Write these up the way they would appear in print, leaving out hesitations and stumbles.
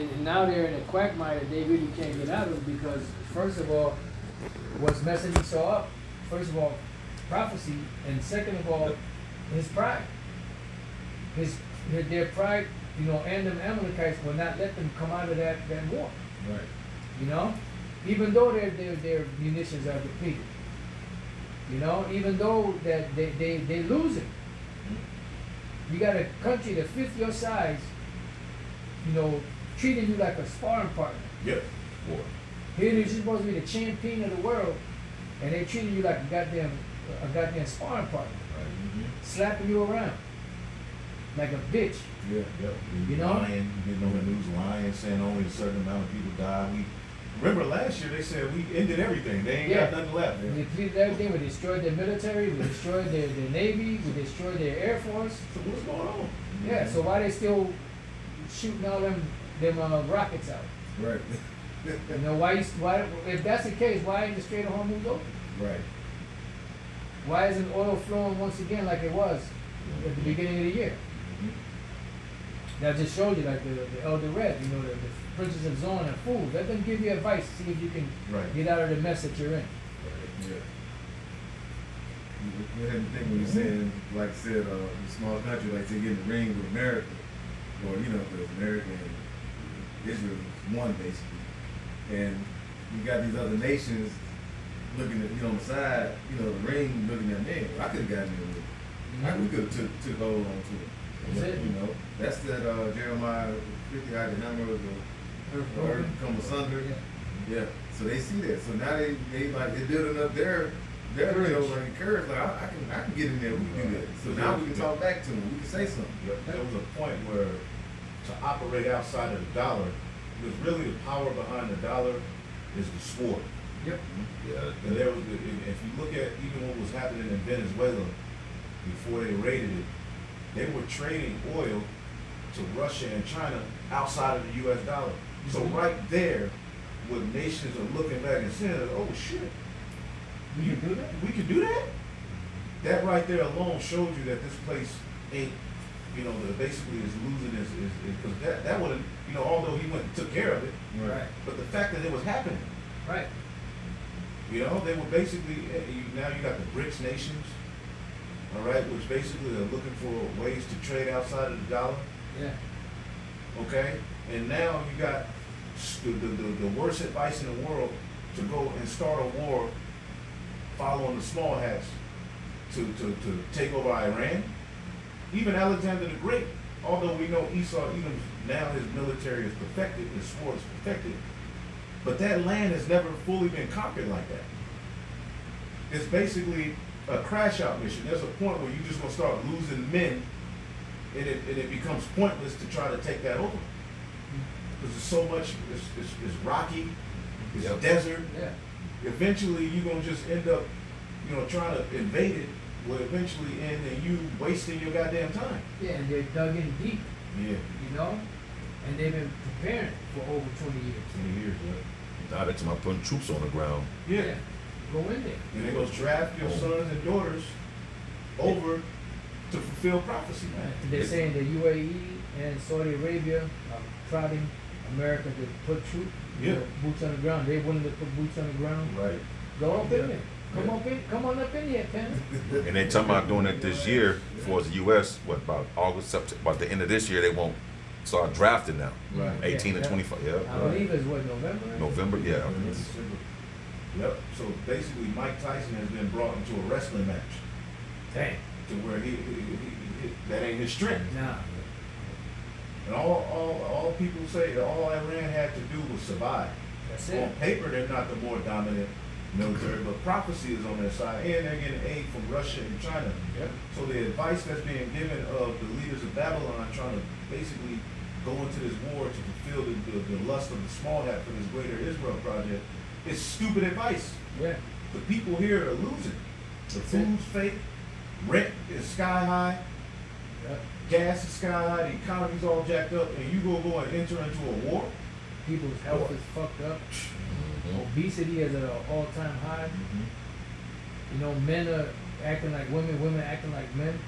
and now they're in a quagmire that they really can't get out of because, first of all, what's messing Esau up? First of all, prophecy, and second of all, his pride. Their pride, and them Amalekites will not let them come out of that war. Right. Even though their munitions are depleted. Even though that they losing. You got a country that fits your size, treating you like a sparring partner. Yep. Here you're supposed to be the champion of the world, and they treating you like a goddamn sparring partner, Right. slapping you around like a bitch. Yeah. Yep. Lying, getting on the news, lying, saying only a certain amount of people died. Remember last year they said we ended everything. They ain't got nothing left. We depleted everything. We destroyed their military. We destroyed their navy. We destroyed their air force. So what's going on? Yeah. So why they still shooting all them rockets out? Right. Why? If that's the case, why ain't the Strait of Hormuz open? Right. Why isn't oil flowing once again like it was at the beginning of the year? That just shows you, like the Elder Red, the Princes of Zorn are fools. Let them give you advice, see if you can get out of the mess that you're in. Yeah. You had to think when you're saying, like I said, a small country, like to get in the ring with America, or because America and Israel is one basically, and you got these other nations looking at on the side, the ring looking at me. I could have gotten in with it. We could have took hold on to it. That's it. That's that Jeremiah 50 how the hammer of the earth come asunder. Yeah. So they see that. So now they building up their courage. Like I can get in there. We can do that. So now we can talk back to them. We can say something. There was a point where to operate outside of the dollar, because really the power behind the dollar is the sword. Yep. Yeah. And there was, if you look at even what was happening in Venezuela before they raided it, they were trading oil to Russia and China outside of the U.S. dollar. So right there, what nations are looking back and saying, oh shit, We can do that? we could do that? That right there alone showed you that this place ain't, that basically is losing because that would have, although he went and took care of it, Right. but the fact that it was happening, Right. they were basically, now you got the BRICS nations, all right, which basically are looking for ways to trade outside of the dollar, Yeah. okay? And now you got the worst advice in the world to go and start a war following the small hats to take over Iran. Even Alexander the Great, although we know Esau, even now his military is perfected, his sword is perfected, but that land has never fully been conquered like that. It's basically a crash out mission. There's a point where you're just gonna start losing men, and it becomes pointless to try to take that over. Because there's so much, it's rocky, it's desert. Yeah. Eventually you're gonna just end up, trying to invade it, will eventually end in you wasting your goddamn time. Yeah, and they're dug in deep, Yeah. and they've been preparing for over 20 years. 20 years, Now they're talking about putting troops on the ground. yeah. Go in there. And they're gonna draft your sons and daughters over to fulfill prophecy, man. They're saying the UAE and Saudi Arabia are prodding America to put boots on the ground. They're willing to put boots on the ground. Right. Go up in there. Come on up in here, Penn. And they talking about doing it this year for the U.S. About August, September, about the end of this year they won't start drafting now. Right. 18 Yeah, to 25. I Yeah. believe it's November? Right? November. Yeah. Yep. So basically, Mike Tyson has been brought into a wrestling match Dang. to where he that ain't his strength. Nah. And all people say that all Iran had to do was survive. That's On it. paper, they're not the more dominant military, but prophecy is on their side, and they're getting aid from Russia and China. Yep. So the advice that's being given of the leaders of Babylon trying to basically go into this war to fulfill the lust of the small hat for this greater Israel project is stupid advice. Yeah. The people here are losing. The food's fake, rent is sky high, Yep. gas is sky high, the economy's all jacked up, and you go and enter into a war? People's health is fucked up. Obesity is at an all-time high. Men are acting like women, women acting like men.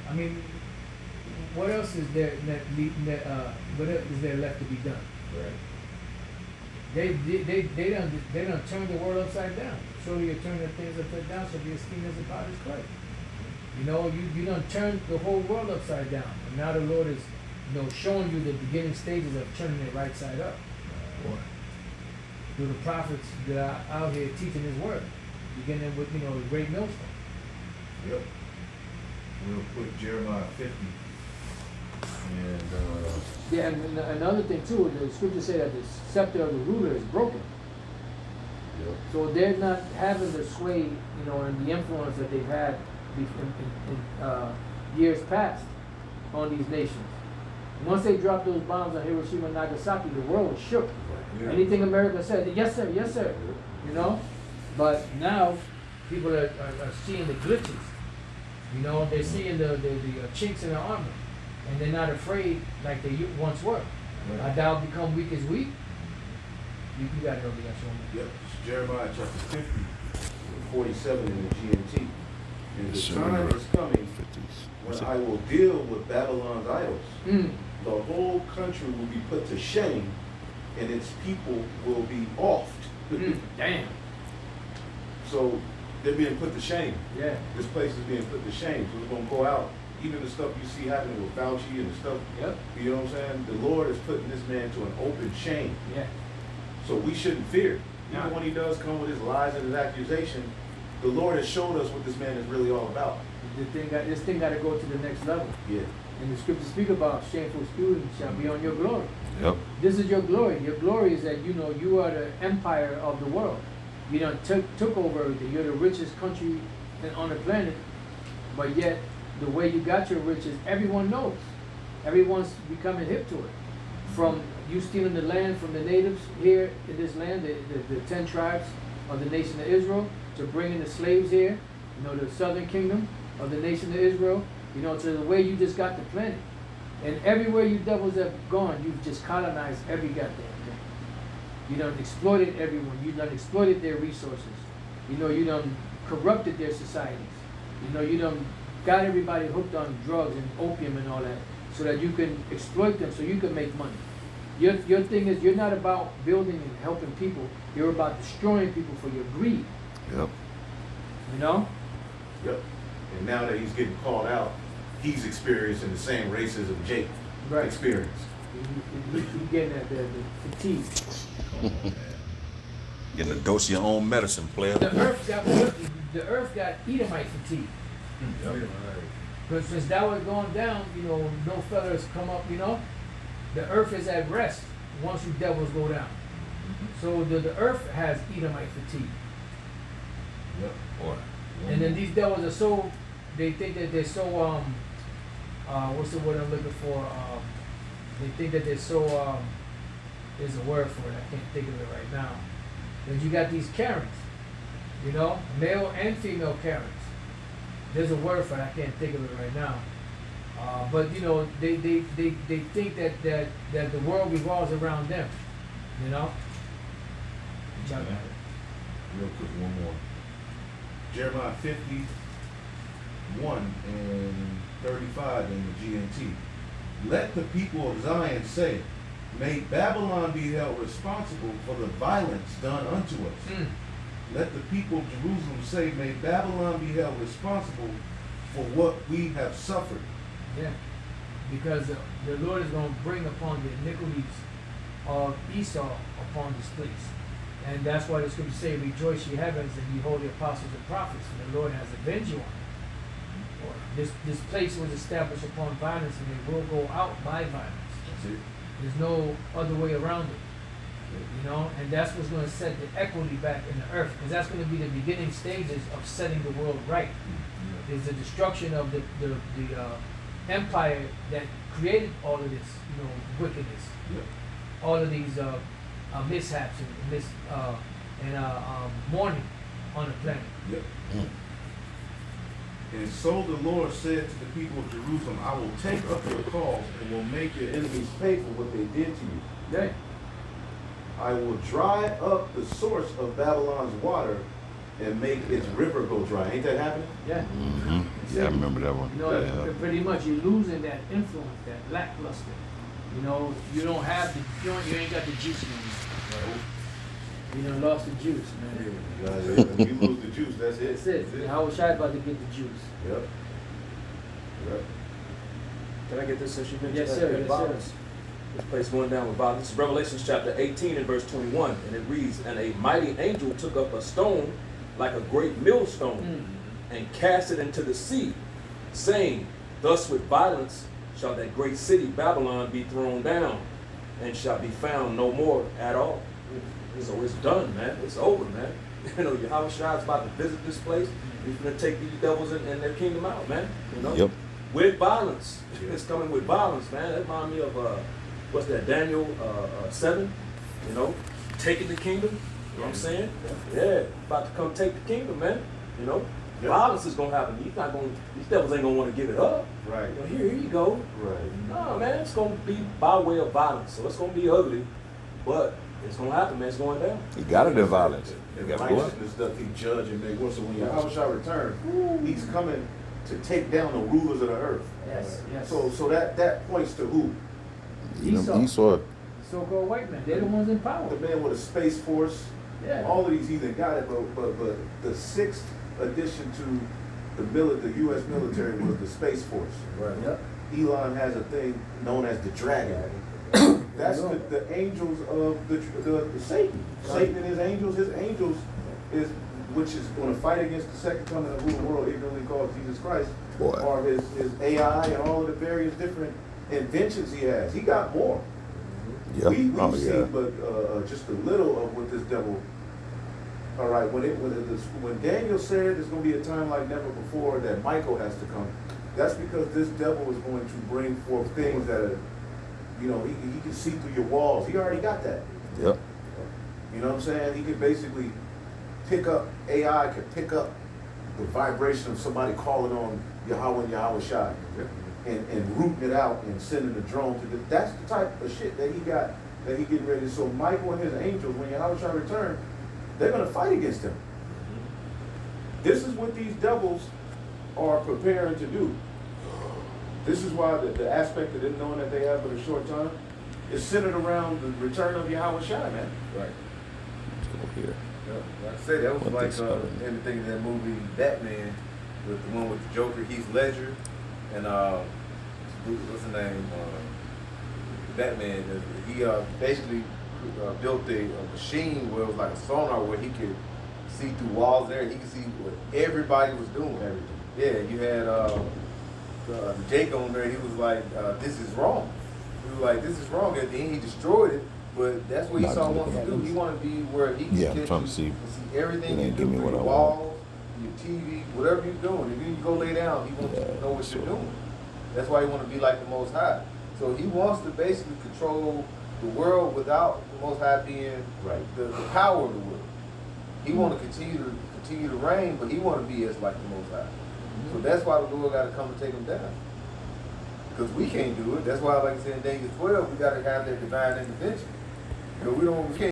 I mean, what else is there what else is there left to be done? Right. They done turned the world upside down. Surely you're turning things upside down, so be esteemed as a potter's clay. You know, you done turned the whole world upside down. And now the Lord is, showing you the beginning stages of turning it right side up. Through the prophets that are out here teaching his word. Beginning with, the great millstone. Yep. Real quick, Jeremiah 50. And, Yeah, and another thing too, the scriptures say that the scepter of the ruler is broken. yep. So they're not having the sway, and the influence that they've had in years past on these nations. Once they dropped those bombs on Hiroshima and Nagasaki, the world was shook. Yeah. Anything America said, yes sir, yes sir, But now people are seeing the glitches. They're seeing the chinks in the armor, and they're not afraid like they once were. Right. Thou become weak as weak. You got it over there, Yep. It's Jeremiah chapter 50, 47 in the GMT. And the time is coming when I will deal with Babylon's idols. The whole country will be put to shame, and its people will be offed. Damn. So they're being put to shame. Yeah. This place is being put to shame. So it's going to go out. Even the stuff you see happening with Fauci and the stuff, Yep. you know what I'm saying? The Lord is putting this man to an open shame. Yeah. So we shouldn't fear. Even Nah. when he does come with his lies and his accusation, the Lord has showed us what this man is really all about. This thing got to go to the next level. Yeah. And the scriptures speak about shameful students shall be on your glory. Yep. This is your glory. Your glory is that you are the empire of the world. You done took over everything. You're the richest country on the planet, but yet the way you got your riches, everyone knows. Everyone's becoming hip to it. From you stealing the land from the natives here in this land, the 10 tribes of the nation of Israel, to bringing the slaves here, the southern kingdom of the nation of Israel, to the way you just got the planet. And everywhere you devils have gone, you've just colonized every goddamn thing. You done exploited everyone. You done exploited their resources. You done corrupted their societies. You done got everybody hooked on drugs and opium and all that, so that you can exploit them, so you can make money. Your thing is, you're not about building and helping people. You're about destroying people for your greed. Yep. Yep. And now that he's getting called out, he's experiencing the same racism Jake Right. experienced. You getting at the fatigue. Getting a dose of your own medicine, player. The earth got Edomite fatigue. Because since that was going down, no fellas come up, the earth is at rest once you devils go down. So the earth has Edomite fatigue. Yep. Boy. And then these devils are so, they think that they're so, what's the word I'm looking for? They think that they're so, there's a word for it, I can't think of it right now. But you got these Karens, male and female Karens. There's a word for it, I can't think of it right now. But they think that the world revolves around them, Y'all got it. Real quick, one more. Jeremiah 51 and 35 in the GMT. Let the people of Zion say, may Babylon be held responsible for the violence done unto us. Let the people of Jerusalem say, may Babylon be held responsible for what we have suffered. Yeah, because the Lord is going to bring upon the iniquities of Esau upon this place. And that's why the scriptures say, rejoice ye heavens and ye holy apostles and prophets, for the Lord has avenged you on it. This place was established upon violence, and it will go out by violence. That's it. There's no other way around it. And that's what's going to set the equity back in the earth, because that's going to be the beginning stages of setting the world right. Is the destruction of the empire that created all of this, wickedness, Yep. all of these mishaps and mourning on the planet. Yep. And so the Lord said to the people of Jerusalem, I will take up your cause and will make your enemies pay for what they did to you. Yeah. I will dry up the source of Babylon's water and make its river go dry. Ain't that happening? Yeah. Yeah, I remember that one. You know, Yeah. pretty much you're losing that influence, that lackluster. You know, you don't have the, you ain't got the juice anymore. You done lost the juice, man. If you lose the juice, that's it. That's it. I was shy about to get the juice. Yep. Yep. Can I get this since you mentioned Yes, that? sir. that Yes, violence? sir. This place going down with violence. This is Revelation chapter 18 and verse 21, and it reads, "And a mighty angel took up a stone like a great millstone, and cast it into the sea, saying, Thus with violence shall that great city Babylon be thrown down, and shall be found no more at all." So it's done, man. It's over, man. You know, Yahweh Shai is about to visit this place. He's going to take these devils and their kingdom out, man. You know? Yep. With violence. It's coming with violence, man. That reminds me of, what's that, Daniel 7, you know, taking the kingdom. You know what I'm saying? Yeah, about to come take the kingdom, man. You know? Yep. Violence is going to happen. He's not going. These devils ain't going to want to give it up. Right. You know, here you go. Right. No, man, it's going to be by way of violence. So it's going to be ugly, but it's going to happen, man. It's going down. You gotta be violence. The You gotta go up. righteousness stuff he judge and make war. So when Yahweh shall return, he's coming to take down the rulers of the earth. Yes, yes. So that points to who? Esau. So-called white men, they're the ones in power. The man with a space force. Yeah. All of these heathen got it, but the sixth addition to the U.S. military was the space force. Right. Yep. Elon has a thing known as the dragon. That's the angels of the Satan. Satan and his angels. His angels is which is going to fight against the second coming of who the world ignorantly calls Jesus Christ, Boy. or his AI and all of the various different inventions he has. He got more. Yeah. We've Oh, seen yeah. but just a little of what this devil. All right, when Daniel said there's going to be a time like never before that Michael has to come, that's because this devil is going to bring forth things that are, you know, he can see through your walls. He already got that. Yep. You know what I'm saying? He could basically pick up, AI could pick up the vibration of somebody calling on Yahweh and Yahweh Shai and rooting it out and sending a drone to that's the type of shit that he got, that he getting ready. So Michael and his angels, when Yahweh Shai return, they're going to fight against him. This is what these devils are preparing to do. This is why the aspect of them knowing that they have but a short time is centered around the return of Yahweh Shai, man. Right. Let's go here. Yeah, like I said, that was What like this spelling? everything in that movie Batman, with the one with the Joker, Heath Ledger, and what's the name? Batman. He basically built a machine where it was like a sonar where he could see through walls there, and he could see what everybody was doing. Everything. Yeah, you had Jake on there. He was like, "This is wrong." He was like, "This is wrong." At the end, he destroyed it. But that's what Not Esau to wants to do. He want to be where he can Yeah, I'm get trying you to see. everything It you ain't do give me through what your I want. walls, your TV, whatever you're doing. And then you go lay down, he wants Yeah, to know what so- you're doing. That's why he want to be like the Most High. So he wants to basically control the world without the Most High being Right. the power of the world. He want to continue to reign, but he want to be as like the Most High. So that's why the Lord got to come and take him down. Because we can't do it. That's why, like I said in Daniel 12, we got to have that divine intervention. You know, we can't